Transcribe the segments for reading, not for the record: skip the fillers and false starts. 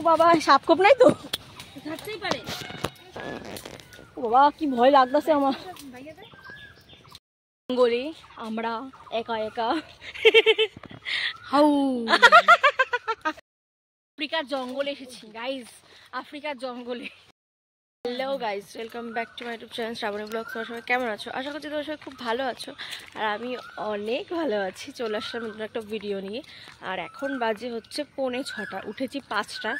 বাবা সাপকোপ নাই তো থাকতেই পারে। বাবা কি ভয় লাগতেছে আমার। জঙ্গলে আমরা একা একা হাউ আফ্রিকার জঙ্গলে এসেছি গাইজ, আফ্রিকার জঙ্গলে। Hello guys, welcome back to my YouTube channel Shrabani vlog. তোমার সবাই কেমন আছো? আশা করছি তোমার সবাই খুব ভালো আছো, আর আমি অনেক ভালো আছি। চলে আসলাম নতুন একটা ভিডিও নিয়ে। আর এখন বাজে হচ্ছে 6:45, উঠেছি 5টা।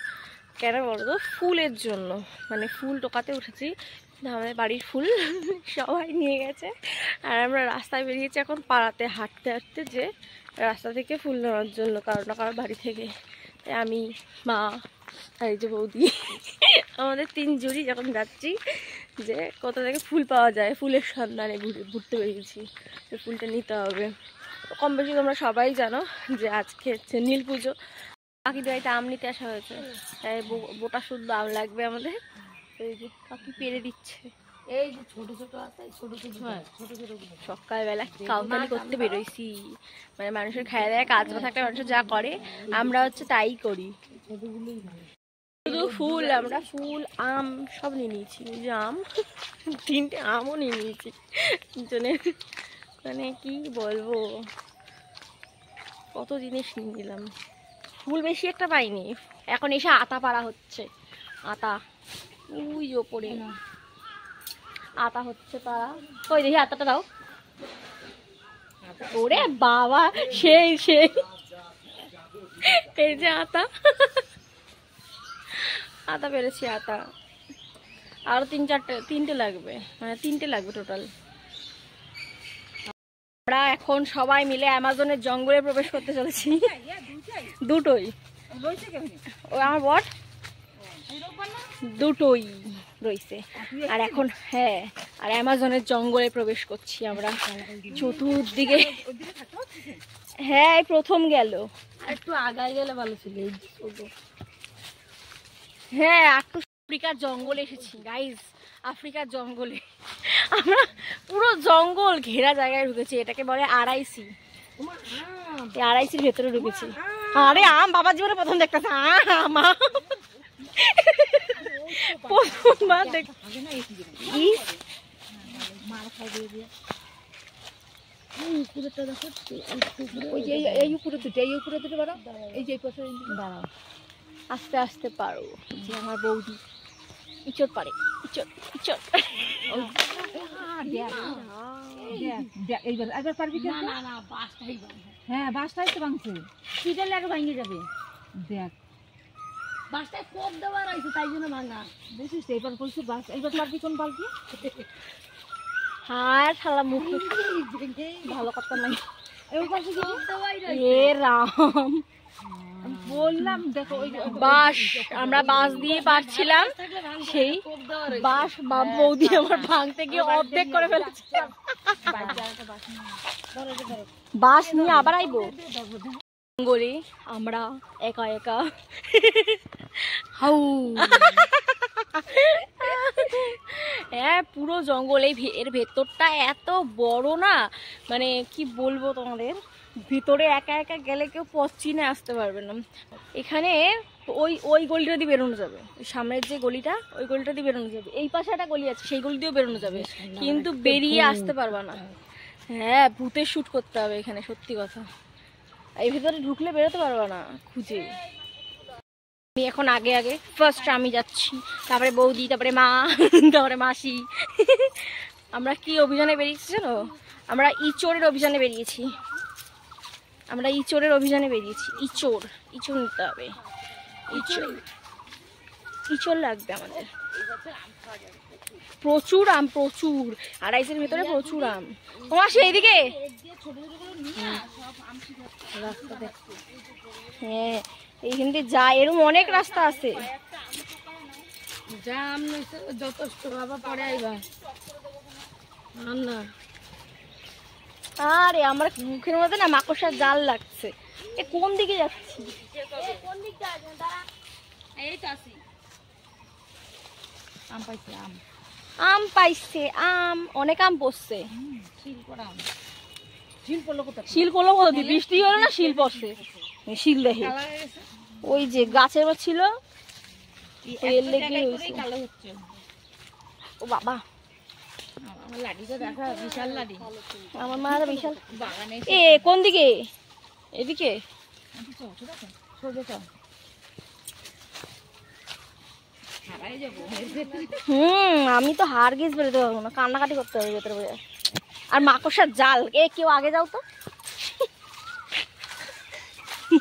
কেন বলো তো? ফুলের জন্য, মানে ফুল টোকাতে উঠেছি। আমাদের বাড়ির ফুল সবাই নিয়ে গেছে, আর আমরা রাস্তায় বেরিয়েছি এখন পাড়াতে হাঁটতে হাঁটতে, যে রাস্তা থেকে ফুল নেওয়ার জন্য কারো না কারো বাড়ি থেকে। আমি, মা আর এই যে বৌদি, আমাদের 3 জুড়ি যখন যাচ্ছি যে কোথা থেকে ফুল পাওয়া যায়, ফুলের সন্ধানে ঘুরতে বেরিয়েছি। ফুলটা নিতে হবে। কম বেশি তোমরা সবাই জানো যে আজকে হচ্ছে নীল পুজো। কাকি বাড়িতে আম নিতে আসা হয়েছে, তাই বোটা শুদ্ধ আম লাগবে আমাদের। এই যে কাকি পেরে দিচ্ছে। এই যে ছোট ছোট আছে, ছোট ছোট সকালবেলা কাউতালি করতে বেরোইছি, মানে মানুষের খাওয়া দাওয়া কাজ না থাকলে মানুষ যা করে আমরা হচ্ছে তাই করি। শুধু ফুল, আমরা ফুল আম সব নিয়ে নিয়েছি। ওই যে আম 3টে আমও নিয়ে নিয়েছি জন্য, মানে কি বলবো কত জিনিস নিয়ে নিলাম। ফুল বেশি একটা পাইনি। এখন এসে আতা পাড়া হচ্ছে, আতা ওই ওপরে আতা হচ্ছে পাড়া। ওই দেখি আতাটা দাও। ওরে বাবা সেই সেই, এই যে আতা, আতা পেরেছি। আতা আরো 3-4টে লাগবে, মানে 3টে লাগবে টোটাল। আমরা এখন সবাই মিলে অ্যামাজনের জঙ্গলে প্রবেশ করতে চলেছি। দুটোই ও আমার বট, দুটোই রয়েছে। আর এখন হ্যাঁ, আর অ্যামাজনের জঙ্গলে প্রবেশ করছি আমরা চতুর্দিকে। হ্যাঁ প্রথম গেল, একটু আগায় গেলে ভালো ছিল। হ্যাঁ একটু আফ্রিকার জঙ্গলে এসেছি গাইজ, আফ্রিকার জঙ্গলে। আমরা পুরো জঙ্গল ঘেরা জায়গায় ঢুকেছি, এটাকে বলে আড়াইসি। আড়াইসির ভেতরে ঢুকেছি। আরে আম বাবার জীবনে প্রথম দেখতেছে আম, প্রথমবার দেখ। আস্তে আস্তে পারো, যে আমার বৌদি ইচড় পারে, ইচড় ইচড়। একবার পারবি? হ্যাঁ বাসটাই তো ভাঙছে, পিঠের লাগে ভাঙে যাবে। দেখ বাসটায় কোপ দেওয়া রয়েছে, তাই জন্য ভাঙা। বুঝছিস? এবার বলছি বাস, এইবার পারবি? কোন পারবি? হ্যাঁ শালা মুখে ভালো কথা নাই। এ রাম বললাম দেখো, ওই বাঁশ, আমরা বাঁশ দিয়ে পারছিলাম, সেই বাঁশ বৌদি আমার ভাঙতে গিয়ে অর্ধেক করে ফেলেছে। বাঁশ নিয়ে আবার আইবো। জঙ্গলে আমরা একা একা হাউ। হ্যাঁ পুরো জঙ্গল, এর ভেতরটা এত বড় না, মানে কি বলবো তোমাদের। ভিতরে একা একা গেলে কেউ পথ চিনে আসতে পারবে না। এখানে ওই গলিটা দিয়ে বেরোনো যাবে, সামনের যে গলিটা, ওই গলিটা দিয়ে বেরোনো যাবে। এই পাশে একটা গলি আছে, সেই গলি দিয়েও বেরোনো যাবে, কিন্তু বেরিয়ে আসতে পারবা না। হ্যাঁ ভূতের শুট করতে হবে এখানে, সত্যি কথা। এই ভেতরে ঢুকলে বেরোতে পারবা না খুঁজে। আমি এখন আগে আগে, ফার্স্ট আমি যাচ্ছি, তারপরে বৌদি, তারপরে মা, তারপরে মাসি। আমরা কি অভিযানে বেরিয়েছি জানো? আমরা ইচড়ের অভিযানে বেরিয়েছি। আমরা ইচড়ের অভিযানে বেরিয়েছি। ইচড় নিতে হবে, ইচড় লাগবে আমাদের। প্রচুর আম, প্রচুর। আড়াইশের ভেতরে প্রচুর আম। ও মাসি এইদিকে হ্যাঁ, এইখান দিয়ে যা, এরকম অনেক রাস্তা আছে। যথেষ্ট বাবা, পরে আইবা না। আরে আমার মুখের মধ্যে না মাকড়সার জাল লাগছে। এ কোন দিকে যাচ্ছি? আম পাইছে, আম অনেক আম পড়ছে। শিল পড়লো কত? বৃষ্টি হলো না, শিল পড়ছে। শিল দেখে ওই যে গাছের ছিল, এর লেগে কালো হচ্ছে। ও বাবা, আমার লাঠিটা দেখা, বিশাল লাঠি। আমার মার বিশাল বাগানে। এ কোন দিকে? এদিকে। আমি তো হার গেছ বেরোতে পারবো না, কান্নাকাটি করতে হবে ভেতরে বসে। আর মাকড়সার জাল, কেউ আগে যাও তো।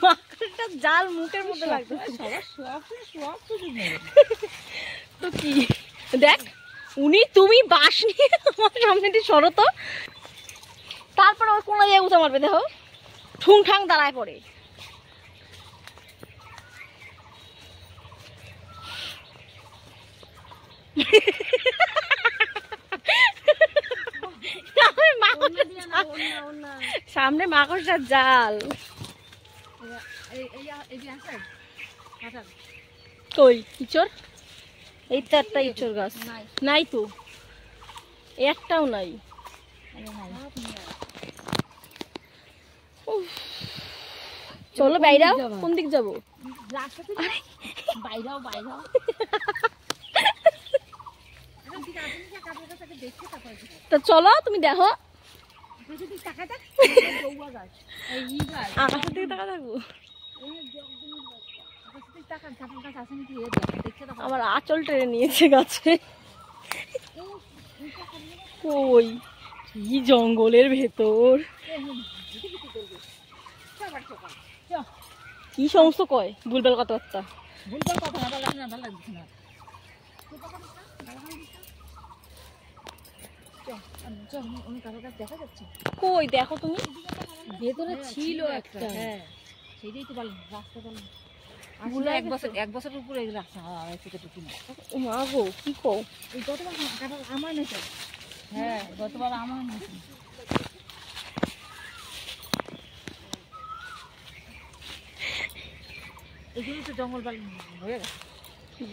মাকড়সার জাল মুখের মধ্যে লাগবে তো কি। দেখ তুমি বাঁশ নিয়ে আমার সামনে দিয়ে সরো তো, তারপর ওর কোনো জায়গায় উঠে মারবে, দেখো ঠুং ঠাং দাঁড়ায় পড়ে। সামনে মাকড়সার জাল। কই ইঁচড়? এই তো একটা ইঁচড় গাছ নাই তো, একটাও নাই। চলো বাইরাও, কোন দিক যাবো? তো চলো তুমি দেখো, আকাশের দিকে তাকা থাকবো। আমার আঁচল টেনে নিয়েছে গাছে। কই কি জঙ্গলের ভেতর, কি সমস্ত কয় ভুলভাল কথাবার্তা। কই দেখো তুমি, ভেতরে ছিল একটা। হ্যাঁ সেটাই তো বললাম, রাস্তা বললাম এক বছর উপরে রাস্তা। মা গো কি কও, গতবার আমার নেই। হ্যাঁ গতবার আমার নেই। এগুলো তো জঙ্গল বালি হয়ে গেছে,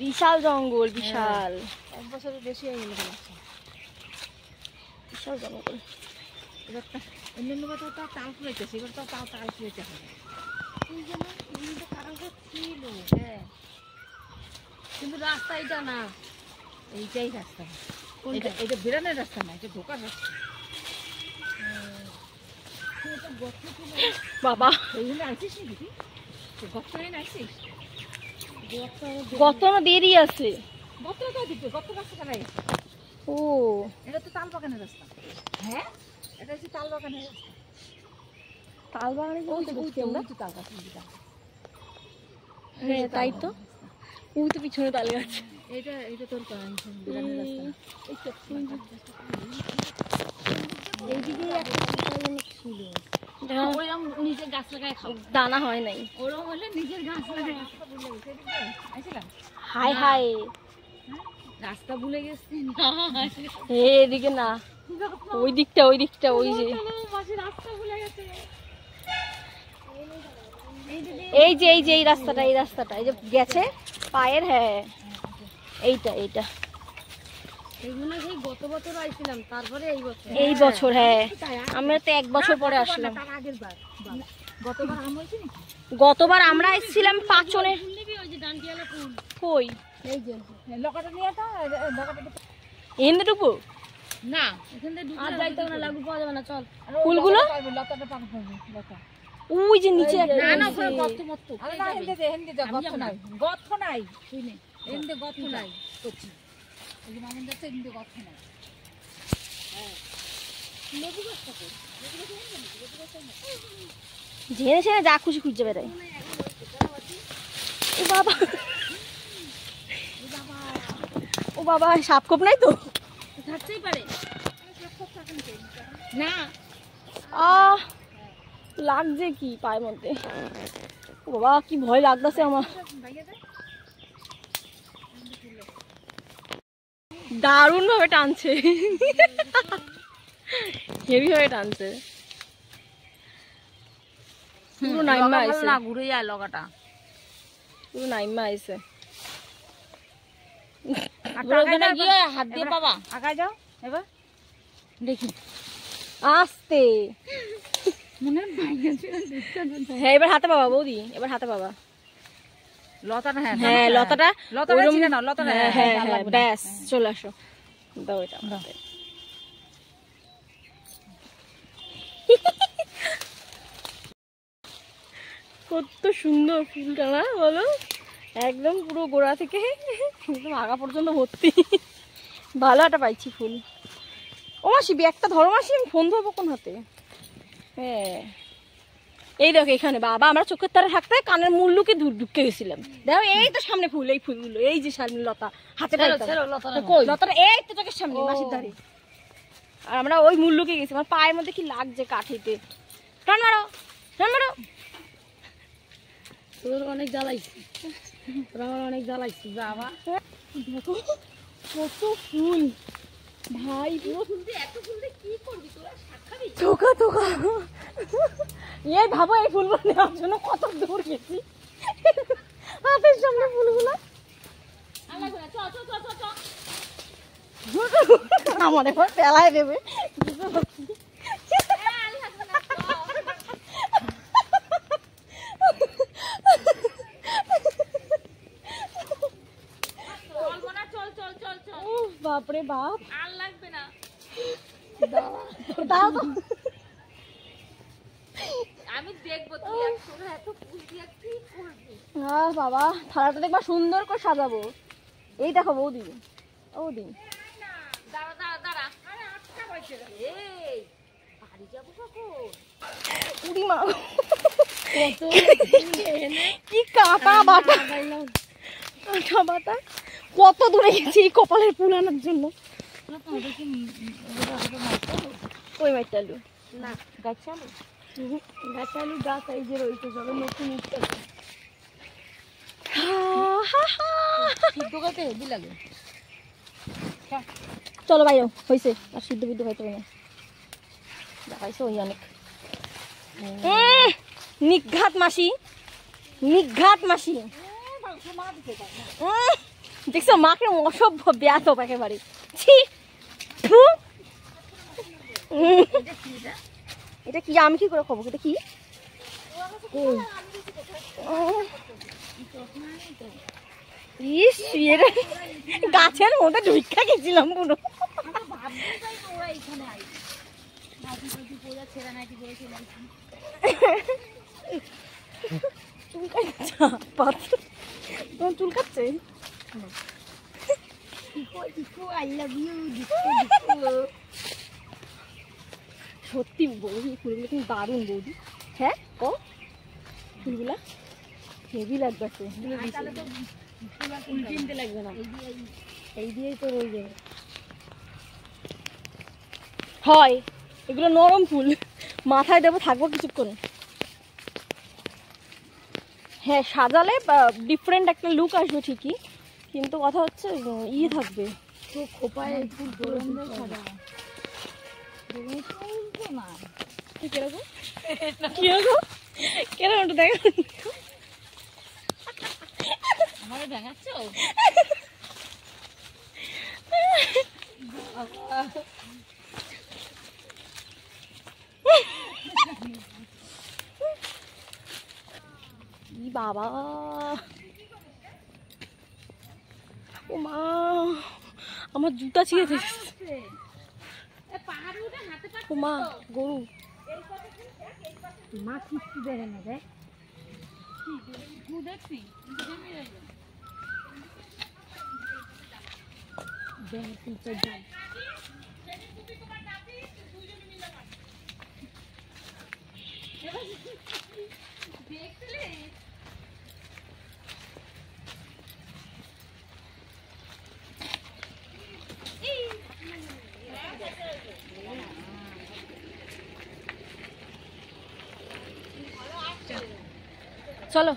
বিশাল জঙ্গল, বিশাল। এক বছরের বেশি হয়ে গেল, বিশাল জঙ্গল। এবার অন্যান্য কথা তাল ফুলাইতেছে, এবার তো তাল ফুলাইতে হবে। ছিল হ্যাঁ, কিন্তু রাস্তা এটা না, এইটাই রাস্তা। এটা বেরানোর রাস্তা না, এটা ঢোকার রাস্তা। বাবা এইখানে আসিস নাকি তুই? আসিস? গত না দেরি আছে। গত রাস্তা কাটাই। ও এটা তো তাল বাগানের রাস্তা। হ্যাঁ এটা হচ্ছে তাল বাগানের রাস্তা। তাল বাগানে তাল গাছ। হ্যাঁ তাই তো, ওই তো পিছনে তাল গাছ। এটা তোর এইদিকে ছিল, নিজের গাছ লাগায় খাও, দানা হয় নাই। ওরকম হলে নিজের গাছ লাগায়। হাই হাই রাস্তা ভুলে গেছি। এদিকে না, ওই দিকটা ওই যে রাস্তা ভুলে গেছে। এই যে এই রাস্তাটা এই যে গেছে পায়ের। হ্যাঁ এইটা এগুলো সেই গত বছর আইছিলাম, তারপরে এই বছর। হ্যাঁ আমরা তো এক বছর পরে আসলাম। গতবার আমরা এসেছিলাম পাঁচজনে। কই এখান ঢুকবো না, এখান থেকে আর যাইতে না, লাগু পাওয়া যাবে না। চল ফুলগুলো ওই যে নিচে না না গর্ত মত গর্ত নাই শুনে এন্ডে গর্ত নাই করছি, এই যে মামুন যাচ্ছে এন্ডে গর্ত নাই। হ্যাঁ লেবু গাছটা কই? ঝেড়ে ঝেড়ে যা খুশি খুঁজে বেড়াই। ও বাবা সাপ খোপ নাই তো? থাকতেই পারে না। লাগছে কি পায়ের মধ্যে? ও বাবা কি ভয় লাগতেছে আমার। দারুণ ভাবে টানছে, হেভি ভাবে টানছে। পুরো নাইমা আইছে না, ঘুরে যায় লগাটা, পুরো নাইমা আইছে। ওখানে গিয়ে হাত দিয়ে পাবা, আগায় যাও এবার দেখি আস্তে। মনে হ্যাঁ এবার হাতে পাবা বৌদি, এবার হাতে পাবা। লতাটা হ্যাঁ লতাটা ছিল না, লতাটা হ্যাঁ হ্যাঁ ব্যাস চলে আসো দাও এটা কত সুন্দর ফুলটা না বলো, একদম পুরো গোড়া থেকে একদম আগা পর্যন্ত ভর্তি। ভালো একটা পাইছি ফুল। ও মাসি একটা ধরো মাসি, আমি ফোন ধরবো কোন হাতে? হ্যাঁ এই দেখো এখানে বাবা আমরা চোখের তারে থাকতে কানের মুল্লুকে ঢুকে গেছিলাম। দেখো এই তো সামনে ফুল, এই ফুলগুলো এই যে সামনে লতা হাতে লতাটা এই তো চোখের সামনে মাসির ধারে। আর আমরা ওই মুল্লুকে গেছি, আমার পায়ের মধ্যে কি লাগছে কাঠিতে। টান মারো টান মারো। তোর অনেক জ্বালাইছি, তোর আমার অনেক জ্বালাইছি বাবা। দেখো কত ফুল ভাই, পুরো ফুল দিয়ে এত ফুল দিয়ে কি করবি তোরা? থোকা থোকা এই ভাবো এই ফুলগুলো নেওয়ার জন্য কত দূর গেছি, হাতের সামনে ফুলগুলো। আমার এবার পেলায় দেবে। বাপরে বাপ, আর লাগবে না, দাও তো আমি দেখবো তুই এত ফুল দিয়ে কি করবি। হ্যাঁ বাবা থালাটা দেখবা সুন্দর করে সাজাবো। এই দেখো বৌদি, বৌদি দাঁড়া দাঁড়া দাঁড়া, আরে আটটা বাজে এই বাড়ি যাবো কখন? উড়ি মা কত কি কাটা বাটা, কাটা বাটা কত দূরে গেছি এই কপালের ফুল আনার জন্য। ওই মাইটা আলু না গাছ আলু, গাছ আলু গাছ এই যে রয়েছে সবে নতুন উঠতে। চলো ভাই হয়েছে আর সিদ্ধ বিদ্ধ হয়তো না দেখাইছো ওই অনেক নিঘাত মাসি, নিঘাত মাসি দেখছো মাকে অসভ্য ব্যাধব একেবারে। এটা কি আমি কি করে খাবো? এটা কি গাছের মধ্যে ঢুকা গেছিলাম পুরো। তোমার চুল কাটছে? সত্যি বৌদি ফুলগুলো কিন্তু দারুণ বৌদি। হ্যাঁ ও ফুলগুলা হেভি লাগবে, ফুল কিনতে লাগবে না, এই দিয়েই তো রয়ে যাবে। হয় এগুলো নরম ফুল, মাথায় দেবো থাকবো কিছুক্ষণ। হ্যাঁ সাজালে ডিফারেন্ট একটা লুক আসবে ঠিকই, কিন্তু কথা হচ্ছে ইয়ে থাকবে তো খোপায় ফুল কিরকম কিরকম কেরকম ওটা দেখো আমাকে দেখাচ্ছ। বাবা ও মা আমার জুতা ছিঁড়ে দিচ্ছে। ও মা গরু মা কিচ্ছু দেখে না দেখ, দেখছি চলো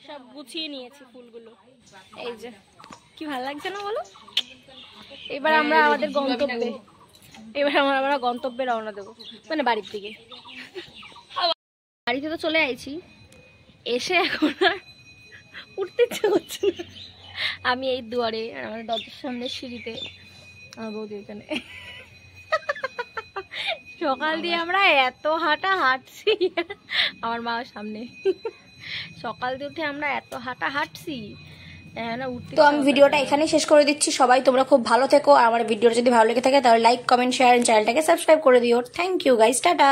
সব গুছিয়ে নিয়েছি ফুলগুলো, এই যে কি ভালো লাগছে না বলো। এবার আমরা আমাদের গন্তব্যে, আমরা গন্তব্যে রওনা দেবো, মানে বাড়ির দিকে। বাড়িতে তো চলে আইছি, এসে এখন আর উঠতে ইচ্ছে করছে না। আমি এই দুয়ারে আর আমাদের দরজার সামনে সিঁড়িতে, আমার বৌদি এখানে সকাল দিয়ে আমরা এত হাঁটা হাঁটছি, আমার মা সামনে, সকাল দিয়ে উঠে আমরা এত হাঁটা হাঁটছি। তো আমি ভিডিওটা এখানেই শেষ করে দিচ্ছি। সবাই তোমরা খুব ভালো থেকো। আর আমার ভিডিওটা যদি ভালো লেগে থাকে তাহলে লাইক, কমেন্ট, শেয়ার এন্ড চ্যানেলটাকে সাবস্ক্রাইব করে দিও। Thank you guys, tata.